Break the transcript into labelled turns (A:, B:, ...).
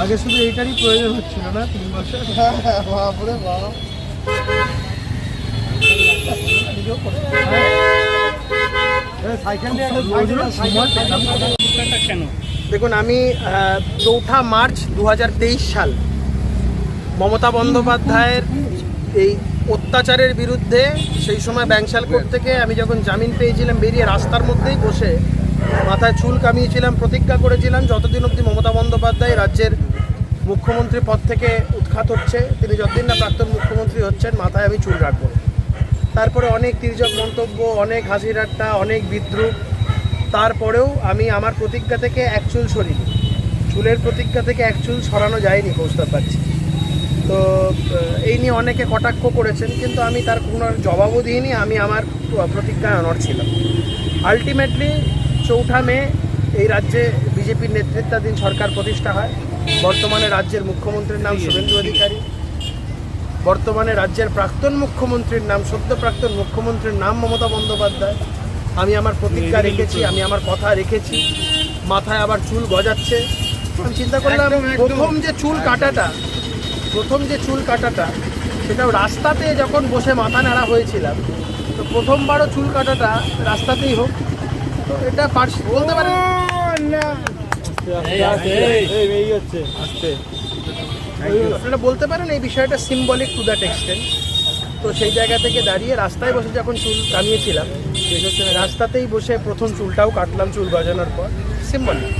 A: আগে শুধু এইটারই প্রয়োজন হচ্ছিল না 3 বছর। বাপরে বাপ। দেখুন, আমি 4 মার্চ 2023 সাল মমতা বন্দ্যোপাধ্যায়ের এই অত্যাচারের বিরুদ্ধে সেই সময় ব্যাংশাল কোর্ট থেকে আমি যখন জামিন পেয়েছিলাম, বেরিয়ে রাস্তার মধ্যেই বসে মাথায় চুল কামিয়েছিলাম, প্রতিজ্ঞা করেছিলাম যতদিন অবধি মমতা বন্দ্যোপাধ্যায় রাজ্যের মুখ্যমন্ত্রী পদ থেকে উৎখাত হচ্ছে, তিনি যতদিন না প্রাক্তন মুখ্যমন্ত্রী হচ্ছেন, মাথায় আমি চুল রাখবো। তারপরে অনেক তির্যক মন্তব্য, অনেক হাসি ঠাট্টা, অনেক বিদ্রুপ, তারপরেও আমি আমার প্রতিজ্ঞা থেকে এক চুল সরিনি। চুলের প্রতিজ্ঞা থেকে এক চুল সরানো যায়নি কৌস্তব বাগচি। তো এই নিয়ে অনেকে কটাক্ষ করেছেন, কিন্তু আমি তার কোনো জবাবও দিইনি। আমি আমার প্রতিজ্ঞায় অনড় ছিলাম। আলটিমেটলি 4 মে এই রাজ্যে বিজেপির নেতৃত্বাধীন সরকার প্রতিষ্ঠা হয়। বর্তমানে রাজ্যের মুখ্যমন্ত্রীর নাম শুভেন্দু অধিকারী। বর্তমানে রাজ্যের প্রাক্তন মুখ্যমন্ত্রীর নাম, সদ্য প্রাক্তন মুখ্যমন্ত্রীর নাম মমতা বন্দ্যোপাধ্যায়। আমি আমার প্রতিজ্ঞা রেখেছি, আমি আমার কথা রেখেছি। মাথায় আবার চুল গজাচ্ছে। আমি চিন্তা করলাম প্রথম যে চুল কাটাটা সেটাও রাস্তাতে যখন বসে মাথা নাড়া হয়েছিলাম, তো প্রথমবারও চুল কাটাটা রাস্তাতেই হোক। তো এটা বলতে পারেন আপনারা বলতে পারেন এই বিষয়টা সিম্বলিক টু দ্যাট এক্সটেন্ট। তো সেই জায়গা থেকে দাঁড়িয়ে রাস্তায় বসে যখন চুল কামিয়েছিলাম, রাস্তাতেই বসে প্রথম চুলটাও কাটলাম, চুল গজানোর পর। সিম্বলিক।